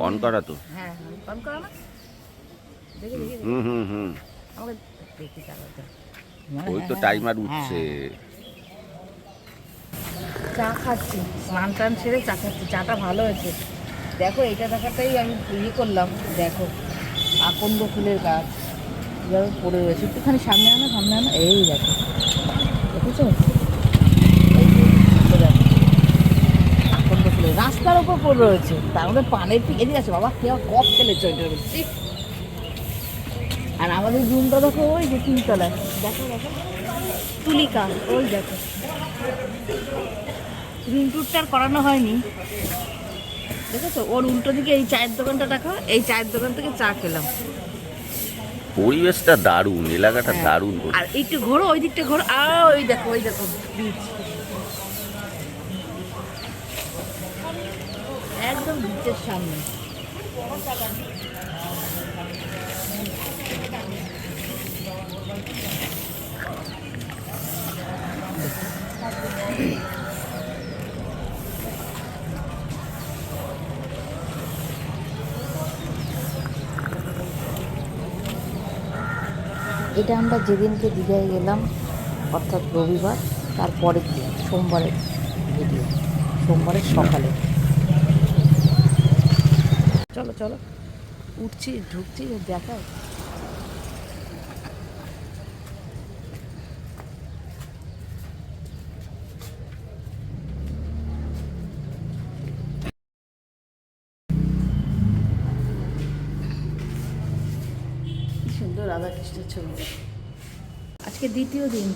On করা তো। হ্যাঁ অন করা না, দেখি দেখি হুম আমাকে দেখি চালাতে। ওই তো টাইমার উঠছে। চা খাচ্ছি, স্নান টান ছেড়ে চা খাচ্ছি। চাটা ভালো হয়েছে। দেখো এইটা দেখাটাই আমি ইয়ে করলাম। দেখো আকন্দ ফুলের গাছ এভাবে পড়ে রয়েছে। একটুখানি সামনে আনো, সামনে আনো। এই দেখো, দেখেছো? এই যে দেখো আকন্দ ফুলের রাস্তার উপর পড়ে রয়েছে, তার মধ্যে পানের ঠিক এদিকে আছে। বাবা কেউ কপ ফেলেছে ওইটার বলছি। আর আমাদের রুমটা দেখো, ওই যে তিনতলায়। দেখো দেখো তুলিকা, ওই দেখো। রুম টুরটা আর করানো হয়নি, দেখেছো? ওর উল্টো দিকে এই চায়ের দোকানটা দেখো, এই চায়ের দোকান থেকে চা খেলাম। পরিবেশটা দারুণ, এলাকাটা দারুণ। আর একটু ঘোরো, ওই দিকটা ঘোরো। ওই দেখো, ওই দেখো বিচ, একদম বিচের সামনে। এটা আমরা যেদিনকে দীঘায় গেলাম, অর্থাৎ রবিবার, তারপরের দিন সোমবারের ভিডিও, সোমবারের সকালে। চলো চলো, উঠছি, ঢুকছি, দেখাও। কি সুন্দর রাধাকৃষ্ণের ছবি। আজকে দ্বিতীয় দিন।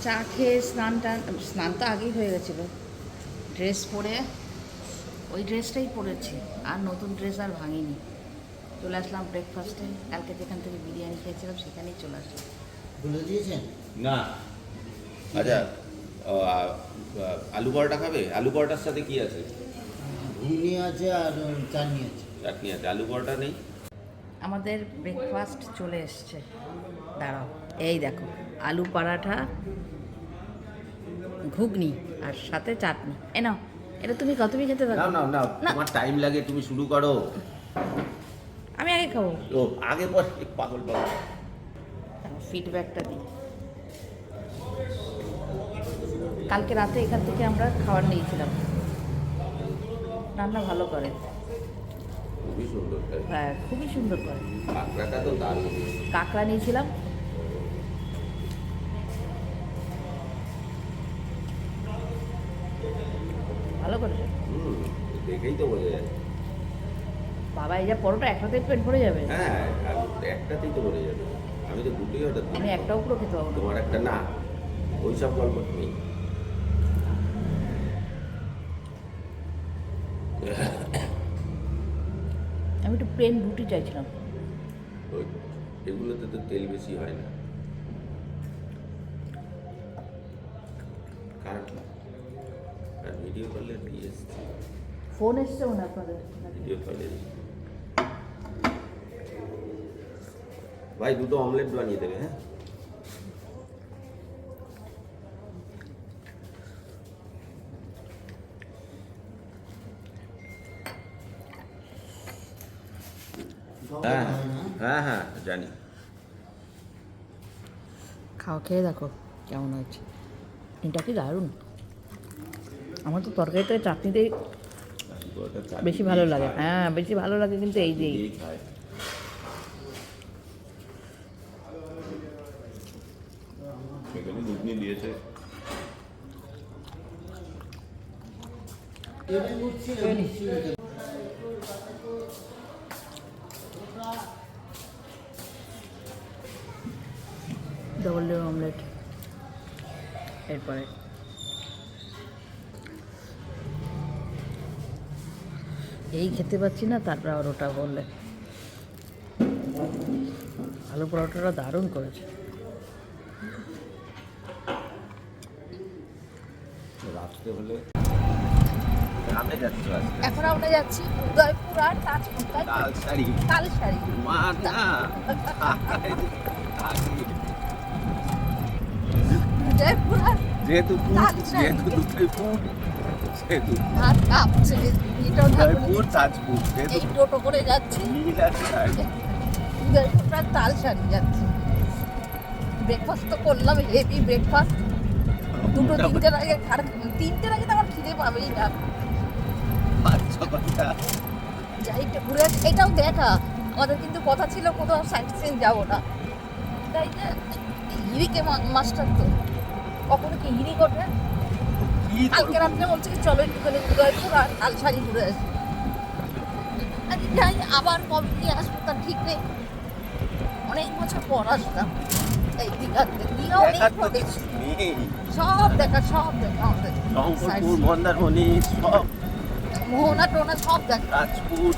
চা খেয়ে স্নান তো আগেই হয়ে গেছিলো। ড্রেস পরে, ওই ড্রেসটাই পরেছি, আর নতুন ড্রেস আর ভাঙিনি। চলে আসলাম ব্রেকফাস্টে। কালকে যেখান থেকে বিরিয়ানি খেয়েছিলাম সেখানেই চলে আসলাম। বলে দিয়েছেন না আচ্ছা, আলু পরোটা খাবে? আলু পরোটার সাথে কি আছে? ঘুগনি আছে আর চাটনি আছে। চাটনি আছে, আলু পরোটা নেই। আমাদের ব্রেকফাস্ট চলে এসছে। দাঁড়াও, এই দেখো, আলু পরাঠা, ঘুগনি আর সাথে চাটনি। এ নাও, এটা তুমি তুমি খেতে পারো। না না না, তোমার টাইম লাগে, তুমি শুরু করো। আমি আগে খাবো। ও আগে পর, পাগল পাগল। ফিডব্যাকটা দিই। কালকে রাতে এখান থেকে আমরা খাবার নিয়েছিলাম। রান্না ভালো করে, খুবই সুন্দর। হ্যাঁ খুবই সুন্দর করে। কাঁকড়াটা তো দারুণ। কাঁকড়া নিয়েছিলাম, ভালো করেছে। দেখেই তো বোঝা যায়। বাবা এই যা পরোটা একটাতেই পেট ভরে যাবে। হ্যাঁ, একটাতেই তো বোঝা যাবে। আমি তো দুটোই অর্ডার দিই। আমি একটাও পুরো খেতে পারবো না। তোমার একটা না, ওই সব গল্প নেই। আমি একটু প্লেন রুটি চাইছিলাম। ওই এগুলোতে তো তেল বেশি হয় না। কার আর ভিডিও কলে দিয়ে এসছে। ফোন এসছে মনে হয় আপনাদের? ভিডিও কলে ভাই দুটো অমলেট বানিয়ে দেবে। হ্যাঁ হ্যাঁ হ্যাঁ হ্যাঁ জানি। খাওয়া খেয়ে দেখো কেমন হয়েছে। এটা কি দারুণ। আমার তো তরকারিটা চাটনিতেই বেশি ভালো লাগে। হ্যাঁ বেশি ভালো লাগে, কিন্তু এই যে ঘুগনি দিয়েছে। ডবল ডিম অমলেট, এরপরে এই খেতে পাচ্ছি না, তারপর আর ওটা বললে। আলু পরোটাটা দারুণ করেছে। রাত্রে হলে গ্রামে যাচ্ছ? এখন আমরা যাচ্ছি উদয়পুর আর তালসারি। তালসারি মা না উদয়পুর আর যেহেতু দুটোই ফুড, সেতু হাত কাঁপছে, এটাও উদয়পুর তাজপুর সেতু এই টোটো করে যাচ্ছি, নীল আছে আর উদয়পুরটা তালসারি যাচ্ছি। ব্রেকফাস্ট তো করলাম, হেভি ব্রেকফাস্ট। দুটো তিনটের আগে তিনটের আগে তো আমার খিদে পাবেই না। 5-6 ঘন্টা যাই একটু ঘুরে আসি। এটাও দেখা, আমাদের কিন্তু কথা ছিল কোথাও সাইট সিন যাবো না, তাই যে হিরিকে মাস্টার তো কখনো কি হিরিক ওঠে। কি কালকে রাত্রে বলছে কি চলো একটুখানি উদয়পুর আর তালসারি ঘুরে আসি। আজ যাই, আবার কবে গিয়ে আসবো তার ঠিক নেই। অনেক বছর পর আসলাম এই দীঘাতে। দীঘা অনেক দেখার তো প্রদেশ, কিছু নেই। সব দেখা আমাদের। শঙ্করপুর মন্দারমণি সব মোহনা টোনা সব দেখা। তাজপুর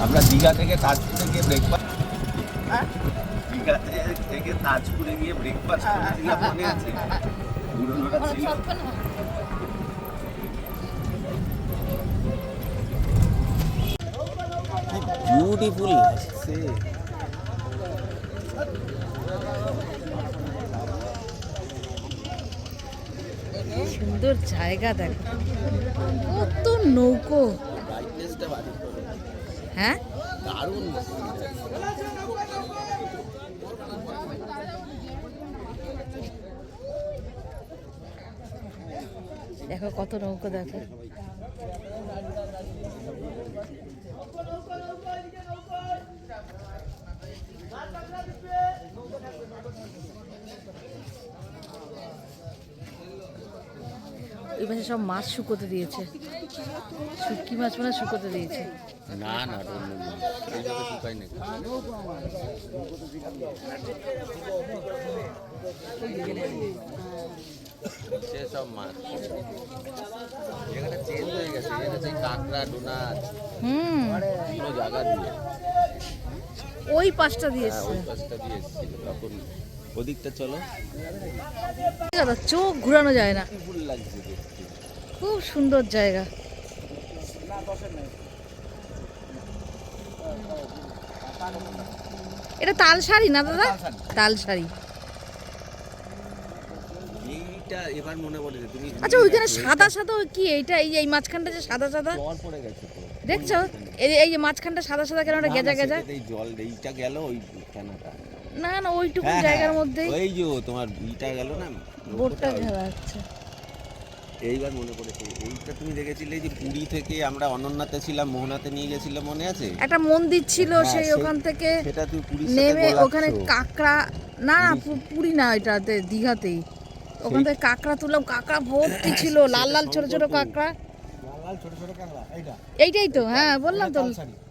আমরা দীঘা থেকে তাজপুরে গিয়ে ব্রেকফাস্ট হ্যাঁ? দীঘা থেকে তাজপুরে গিয়ে ব্রেকফাস্ট করেছিলাম মনে আছে পুরোনোটা মনে ছিল চলবে না? বিউটিফুল লাগছে সুন্দর জায়গা দেখো, কত নৌকো। ব্রাইটনেসটা বাড়ি করে হ্যাঁ, দারুণ দেখো কত নৌকো দেখো। এই পাশে সব মাছ শুকোতে দিয়েছে, শুটকি মাছ মানে শুকোতে দিয়েছে। না না এই জায়গা শুকাই না সেসব মাছ এখানে চেঞ্জ হয়ে গেছে এখানে সেই কাঁকড়া ডোনা কোনো জায়গা দিয়ে ওই পাশটা দিয়েছে। ওই পাশটা দিয়ে এসেছিল তখন ওদিকটা চলো চোখ ঘুরানো যায় না, ফুল লাগছে দেখতে খুব সুন্দর জায়গা। এটা তালসারি না দাদা? তালসারি। এইটা এবার মনে পড়েছে তুমি আচ্ছা ওইখানে সাদা সাদা কি এইটা? এই মাঝখানটা যে সাদা সাদা জল পড়ে গেছে তো দেখছো? এই যে মাঝখানটা সাদা সাদা কেন ওটা গেজা গেজা? এই জল এইটা গেল ওই কেনাটা না না ওইটুকু জায়গার মধ্যে ওই যে তোমার ইটা গেল না বোটটা ঘেরা আছে। এইবার মনে পড়েছে এইটা তুমি দেখেছিলে যে পুরী থেকে আমরা অনন্যাতে ছিলাম মোহনাতে নিয়ে গেছিলাম মনে আছে একটা মন্দির ছিল, হ্যাঁ, সেই ওখান থেকে সেটা তুই পুরীর নেমে সাথে ওখানে কাঁকড়া, না না পুরি না, এটাতে দীঘাতেই ওখান থেকে কাঁকড়া তুললাম, কাঁকড়া ভর্তি ছিল, লাল লাল ছোট ছোট কাঁকড়া। লাল ছোট ছোট কাঁকড়া এইটা এইটাই তো, হ্যাঁ বললাম তো,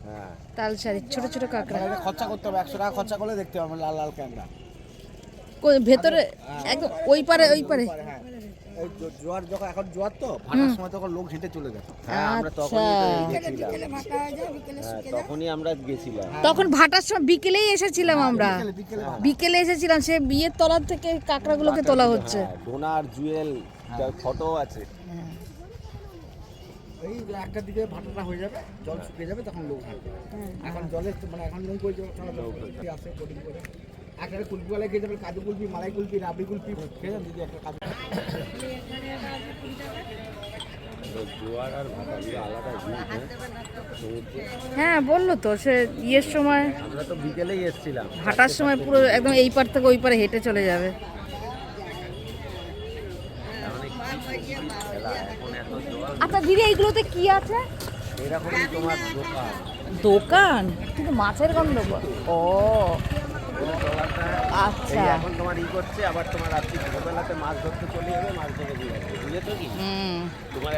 হ্যাঁ তালসারি ছোট ছোট কাঁকড়া। এটা খরচা করতে হবে, 100 টাকা খরচা করলে দেখতে পাবেন লাল লাল কাঁকড়া। ভেতরে একদম ওই পারে ওই পারে। হ্যাঁ এই জোয়ার যখন এখন জোয়ার তো ভাটার সময় তখন লোক হেঁটে চলে গেছে। হ্যাঁ আমরা আচ্ছা। তখনই গেছিলাম তখনই আমরা গেছিলাম তখন ভাটার সময় বিকেলেই এসেছিলাম আমরা, বিকেলে এসেছিলাম, সে বিয়ের তলার থেকে কাঁকড়াগুলোকে তোলা হচ্ছে। হ্যাঁ, ডোনার জুয়েল ফটো আছে এই একটার দিকে ভাটাটা হয়ে যাবে, জল শুকিয়ে যাবে, তখন লোক থাকবে। এখন জলের মানে এখন নৌকো আছে বোটিং করে একটা কুলপিওয়ালা খেয়ে যাবে, কাজু কুলপি, মালাই কুলপি, রাবড়ি কুলপি খেয়ে যান দিদি একটা কাজু। জোয়ার আর ভাটা আলাদা সমুদ্র হ্যাঁ বললো তো, সে ইয়ের সময় আমরা তো বিকেলেই এসেছিলাম ভাটার সময় পুরো একদম এই পার থেকে ওই পারে হেঁটে চলে যাবে। আচ্ছা দিদি এইগুলোতে কি আছে? এরকমই তোমার দোকান দোকান, কিন্তু মাছের গন্ধ। ও এই আচ্ছা, এখন তোমার করছে আবার তোমার রাত্রি ছোটবেলাতে মাছ ধরতে চলে যাবে, মাছ ধরে দিয়ে আসবে বুঝেছো কি তোমার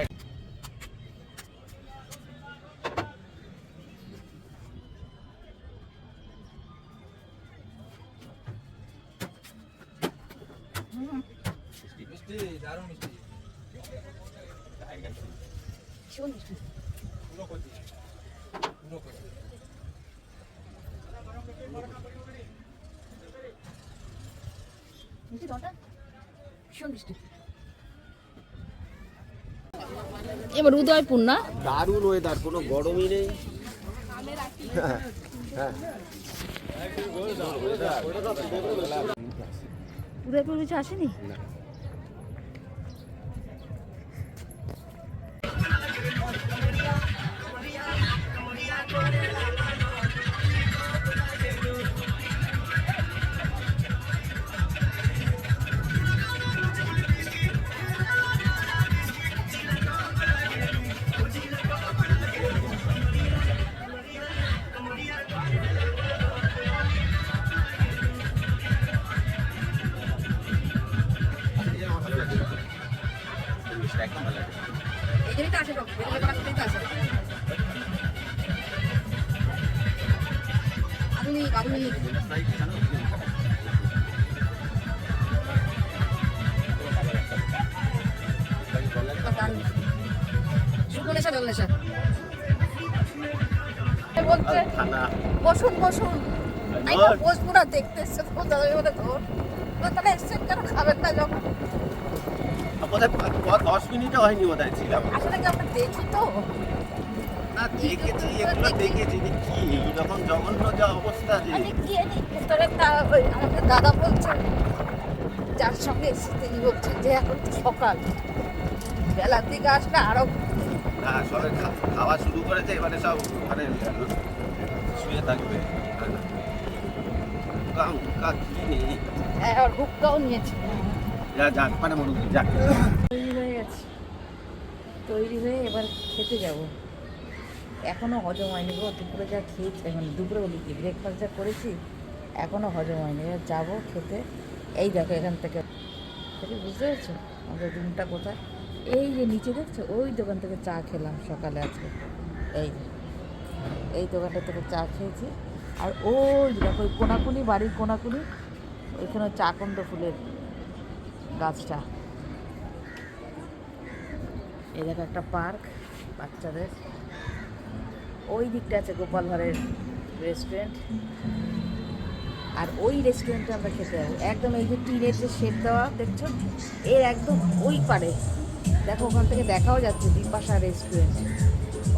এবার উদয়পুর না, দারুণ ওয়েদার, কোনো গরমই নেই। হ্যাঁ উদয়পুর বিচে আসেনি? এখানেই তো আসে সব, বেগুনের পাড়াতেই তো আসে। আধুনিক আধুনিক শুকনো নেশা জল নেশা বলছে বসুন বসুন। আমি তো বসবো না, দেখতে এসছে তো দাদা বলে ধর তাহলে এসছেন কেন, খাবেন না যখন? 10 মিনিটও হয়নি বোধহয় ছিলাম। আসলে কি আমরা দেখি তো না দেখেছি, এগুলো দেখেছি যে কি এইরকম জঘন্য যা অবস্থা যে আমি গিয়ে নি ভেতরে, তা ওই আমাদের দাদা বলছে, যার সঙ্গে এসেছি তিনি বলছেন যে এখন তো সকাল, বেলার দিকে আসলে আরো না সবে খাওয়া শুরু করেছে, এবারে সব মানে শুয়ে থাকবে। কি নেই আর হুক্কাও নিয়েছে। যা যাক মানে মনে যাক। তৈরি হয়ে গেছে, তৈরি হয়ে এবার খেতে যাব। এখনও হজম হয়নি গো, দুপুরে যা খেয়েছি, মানে দুপুরে বলি কি ব্রেকফাস্ট যা করেছি এখনও হজম হয়নি। এবার যাবো খেতে। এই দেখো এখান থেকে বুঝতে পেরেছো আমাদের রুমটা কোথায়? এই যে নিচে দেখছো, ওই দোকান থেকে চা খেলাম সকালে আজকে। এই দোকানটা থেকে চা খেয়েছি। আর ওই দেখো ওই কোনাকুনি, বাড়ির কোনাকুনি, ওইখানে চাকন্দ ফুলের গাছটা। এই দেখো একটা পার্ক বাচ্চাদের। ওই দিকটা আছে গোপাল ভাঁড়ের রেস্টুরেন্ট, আর ওই রেস্টুরেন্টে আমরা খেতে যাবো। একদম এই যে টিনের যে শেড দেওয়া দেখছো, এর একদম ওই পারে দেখো, ওখান থেকে দেখাও যাচ্ছে বিপাশা রেস্টুরেন্ট।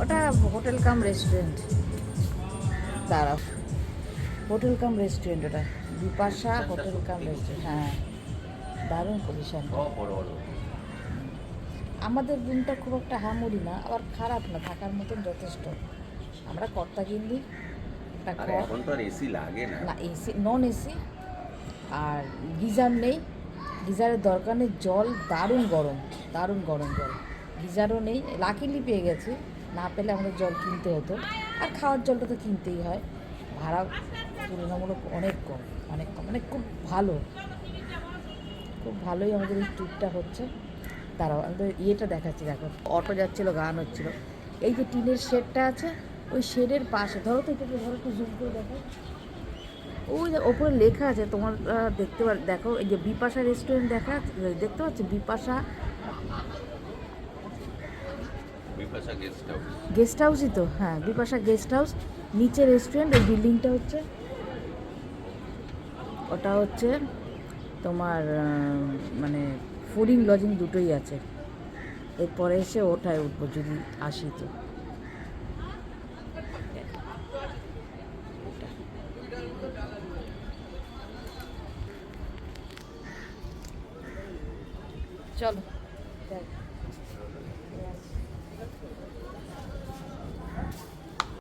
ওটা হোটেল কাম রেস্টুরেন্ট, দাঁড়াও, হোটেল কাম রেস্টুরেন্ট ওটা, বিপাশা হোটেল কাম রেস্টুরেন্ট। হ্যাঁ, দারুণ পজিশন। আমাদের রুমটা খুব একটা হামুরি না, আবার খারাপ না, থাকার মতন যথেষ্ট। আমরা কর্তা কিনলি এখন তো আর এসি লাগে না। না, এসি নন এসি, আর গিজার নেই, গিজারের দরকার নেই। জল দারুণ গরম, দারুণ গরম জল। গিজারও নেই, লাকিলি পেয়ে গেছি, না পেলে আমাদের জল কিনতে হতো। আর খাওয়ার জলটা তো কিনতেই হয়। ভাড়া তুলনামূলক অনেক কম, অনেক কম, মানে খুব ভালো, খুব ভালোই আমাদের এই ট্রিপটা হচ্ছে। দাঁড়াও আমাদের ইয়েটা দেখাচ্ছি, দেখো অটো যাচ্ছিলো, গান হচ্ছিলো। এই যে টিনের শেডটা আছে, ওই শেডের পাশে ধরো তো, একটু ধরো, একটু জুম করে দেখো, ওই ওপরে লেখা আছে, তোমার দেখতে দেখো, এই যে বিপাশা রেস্টুরেন্ট দেখা দেখতে পাচ্ছ, বিপাশা গেস্ট হাউসই তো, হ্যাঁ বিপাশা গেস্ট হাউস। নিচে রেস্টুরেন্ট, ওই বিল্ডিংটা হচ্ছে, ওটা হচ্ছে তোমার মানে ফুডিং লজিং দুটোই আছে। এরপরে এসে ওটায় উঠবো যদি আসি তো। চলো।